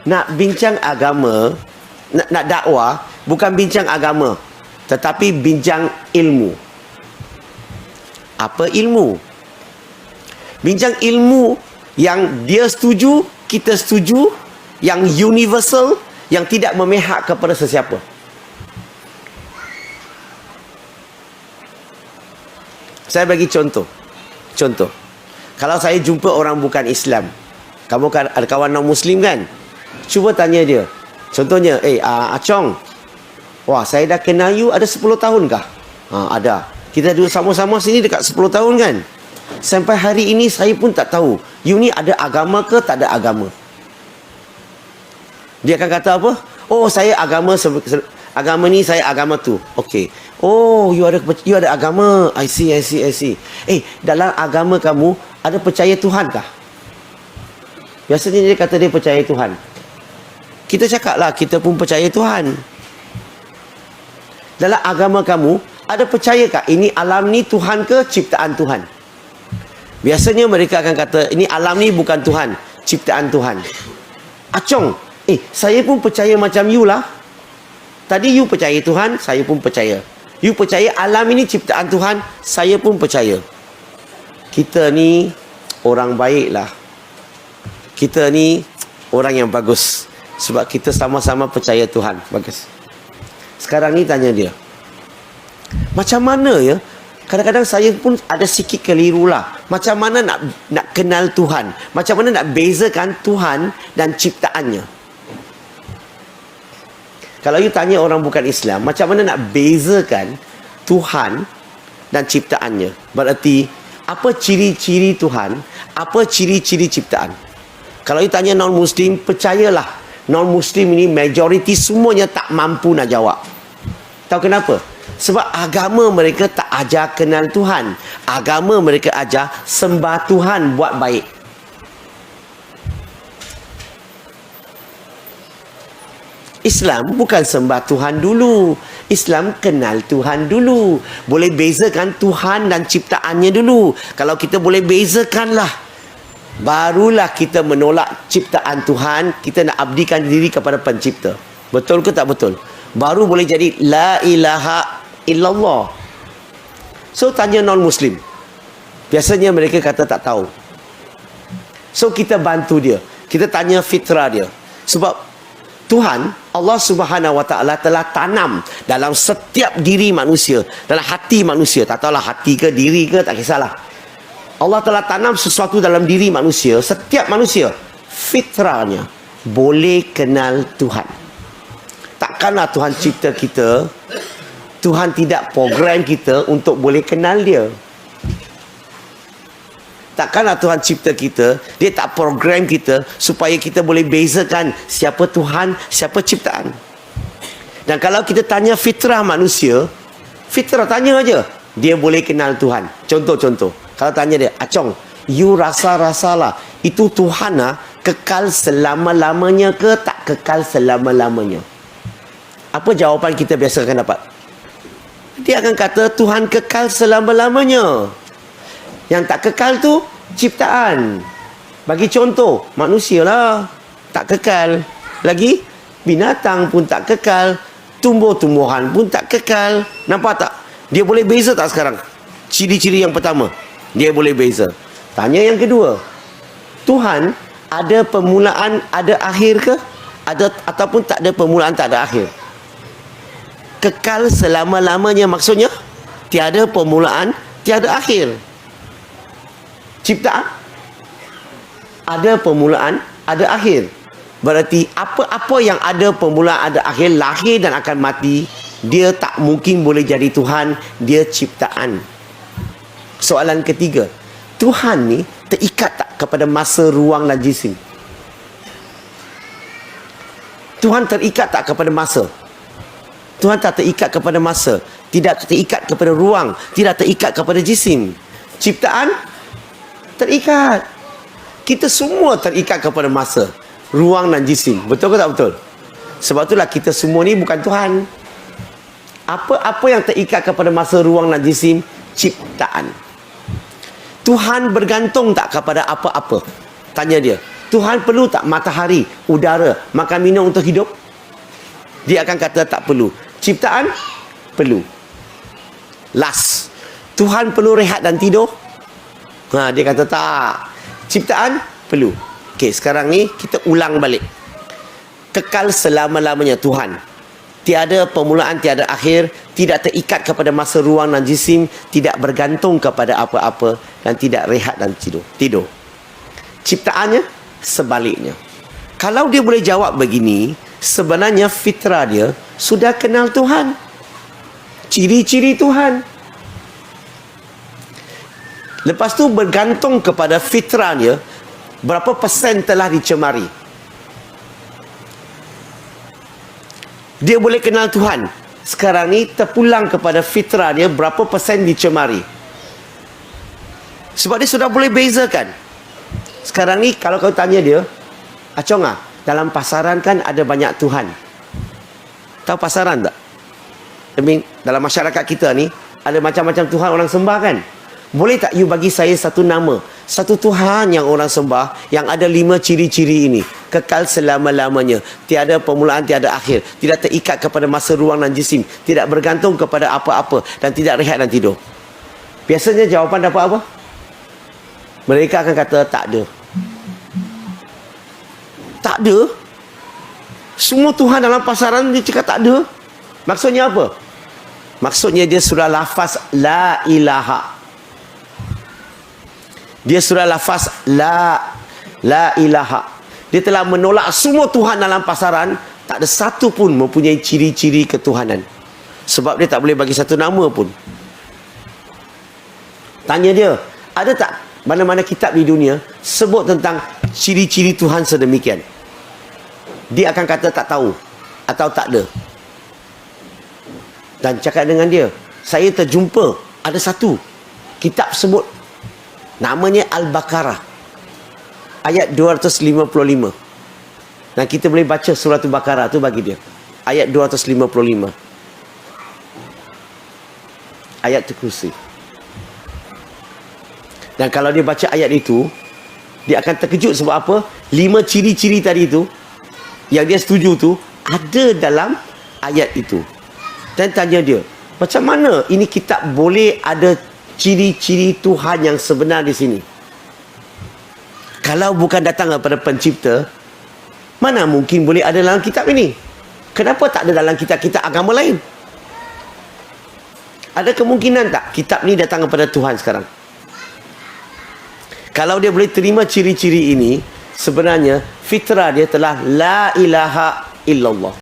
nak bincang agama, nak dakwah, bukan bincang agama, tetapi bincang ilmu. Apa ilmu? Bincang ilmu yang dia setuju, kita setuju, yang universal, yang tidak memihak kepada sesiapa. Saya bagi contoh. Kalau saya jumpa orang bukan Islam, kamu kan ada kawan non-Muslim kan? Cuba tanya dia. Contohnya, Acong, wah, saya dah kenal you ada 10 tahun kah? Ada. Kita duduk sama-sama sini dekat 10 tahun kan? Sampai hari ini saya pun tak tahu, you ni ada agama ke tak ada agama? Dia akan kata apa? Oh, saya agama ni, saya agama tu. Okey. Oh, you ada agama. I see. Dalam agama kamu ada percaya Tuhan kah? Biasanya dia kata dia percaya Tuhan. Kita cakaplah kita pun percaya Tuhan. Dalam agama kamu ada percayakah ini alam ni Tuhan ke ciptaan Tuhan? Biasanya mereka akan kata ini alam ni bukan Tuhan, ciptaan Tuhan. Acong, saya pun percaya macam you lah. Tadi you percaya Tuhan, saya pun percaya. You percaya alam ini ciptaan Tuhan, saya pun percaya. Kita ni orang baik lah. Kita ni orang yang bagus. Sebab kita sama-sama percaya Tuhan. Bagus. Sekarang ni tanya dia, macam mana ya? Kadang-kadang saya pun ada sikit keliru lah. Macam mana nak kenal Tuhan? Macam mana nak bezakan Tuhan dan ciptaannya? Kalau you tanya orang bukan Islam, macam mana nak bezakan Tuhan dan ciptaannya? Berarti, apa ciri-ciri Tuhan? Apa ciri-ciri ciptaan? Kalau you tanya non-Muslim, percayalah, non-Muslim ini majoriti semuanya tak mampu nak jawab. Tahu kenapa? Sebab agama mereka tak ajar kenal Tuhan. Agama mereka ajar sembah Tuhan buat baik. Islam bukan sembah Tuhan dulu. Islam kenal Tuhan dulu. Boleh bezakan Tuhan dan ciptaannya dulu. Kalau kita boleh bezakanlah, barulah kita menolak ciptaan Tuhan. Kita nak abdikan diri kepada pencipta. Betul ke tak betul? Baru boleh jadi la ilaha illallah. So tanya non-Muslim, biasanya mereka kata tak tahu. So kita bantu dia, kita tanya fitrah dia. Sebab Tuhan, Allah Subhanahu Wa Taala telah tanam dalam setiap diri manusia, dalam hati manusia. Tak tahulah hati ke diri ke, tak kisahlah. Allah telah tanam sesuatu dalam diri manusia. Setiap manusia, fitrahnya boleh kenal Tuhan. Takkanlah Tuhan cipta kita, Tuhan tidak program kita untuk boleh kenal dia. Takkanlah Tuhan cipta kita, dia tak program kita supaya kita boleh bezakan siapa Tuhan, siapa ciptaan. Dan kalau kita tanya fitrah manusia, fitrah tanya aja, dia boleh kenal Tuhan. Contoh-contoh, kalau tanya dia, Acong, you rasa-rasalah, itu Tuhan kekal selama-lamanya ke tak kekal selama-lamanya? Apa jawapan kita biasa akan dapat? Dia akan kata Tuhan kekal selama-lamanya. Yang tak kekal tu ciptaan. Bagi contoh, manusia lah tak kekal. Lagi binatang pun tak kekal, tumbuh-tumbuhan pun tak kekal. Nampak tak? Dia boleh beza tak sekarang? Ciri-ciri yang pertama, dia boleh beza. Tanya yang kedua, Tuhan ada permulaan, ada akhir ke? Ada ataupun tak ada permulaan, tak ada akhir? Kekal selama-lamanya maksudnya tiada permulaan, tiada akhir. Ciptaan ada permulaan, ada akhir. Berarti apa-apa yang ada permulaan, ada akhir, lahir dan akan mati, dia tak mungkin boleh jadi Tuhan, dia ciptaan. Soalan ketiga, Tuhan ni terikat tak kepada masa, ruang dan jisim? Tuhan terikat tak kepada masa? Tuhan tak terikat kepada masa, tidak terikat kepada ruang, tidak terikat kepada jisim. Ciptaan terikat. Kita semua terikat kepada masa, ruang dan jisim. Betul ke tak betul? Sebab itulah kita semua ni bukan Tuhan. Apa-apa yang terikat kepada masa, ruang dan jisim, ciptaan. Tuhan bergantung tak kepada apa-apa? Tanya dia. Tuhan perlu tak matahari, udara, makan minum untuk hidup? Dia akan kata tak perlu. Ciptaan? Perlu. Last. Tuhan perlu rehat dan tidur? Dia kata tak. Ciptaan? Perlu. Okey, sekarang ni kita ulang balik. Kekal selama-lamanya Tuhan. Tiada permulaan, tiada akhir, tidak terikat kepada masa, ruang dan jisim, tidak bergantung kepada apa-apa dan tidak rehat dan tidur. Ciptaannya sebaliknya. Kalau dia boleh jawab begini, sebenarnya fitrah dia sudah kenal Tuhan. Ciri-ciri Tuhan. Lepas tu bergantung kepada fitrahnya, berapa persen telah dicemari. Dia boleh kenal Tuhan. Sekarang ni terpulang kepada fitrah dia, berapa persen dicemari. Sebab dia sudah boleh bezakan. Sekarang ni kalau kau tanya dia, Acong dalam pasaran kan ada banyak Tuhan. Tahu pasaran tak? Dalam masyarakat kita ni ada macam-macam Tuhan orang sembah kan? Boleh tak you bagi saya satu nama, satu Tuhan yang orang sembah, yang ada 5 ciri-ciri ini? Kekal selama-lamanya, tiada permulaan, tiada akhir, tidak terikat kepada masa, ruang dan jisim, tidak bergantung kepada apa-apa dan tidak rehat dan tidur. Biasanya jawapan dapat apa? Mereka akan kata tak ada. Tak ada? Semua Tuhan dalam pasaran dia cakap tak ada. Maksudnya apa? Maksudnya dia surah lafaz la ilaha. Dia surah lafaz la ilaha. Dia telah menolak semua Tuhan dalam pasaran. Tak ada satu pun mempunyai ciri-ciri ketuhanan. Sebab dia tak boleh bagi satu nama pun. Tanya dia, ada tak mana-mana kitab di dunia sebut tentang ciri-ciri Tuhan sedemikian? Dia akan kata tak tahu atau tak ada. Dan cakap dengan dia, saya terjumpa ada satu kitab sebut, namanya Al-Baqarah, ayat 255. Dan kita boleh baca surah Al-Baqarah tu bagi dia, ayat 255, ayat terkursi. Dan kalau dia baca ayat itu, dia akan terkejut. Sebab apa? 5 ciri-ciri tadi tu yang dia setuju tu ada dalam ayat itu. Dan tanya dia, macam mana ini kitab boleh ada ciri-ciri Tuhan yang sebenar di sini? Kalau bukan datang daripada pencipta, mana mungkin boleh ada dalam kitab ini? Kenapa tak ada dalam kitab-kitab agama lain? Ada kemungkinan tak kitab ni datang daripada Tuhan sekarang? Kalau dia boleh terima ciri-ciri ini, sebenarnya fitrah dia telah la ilaha illallah.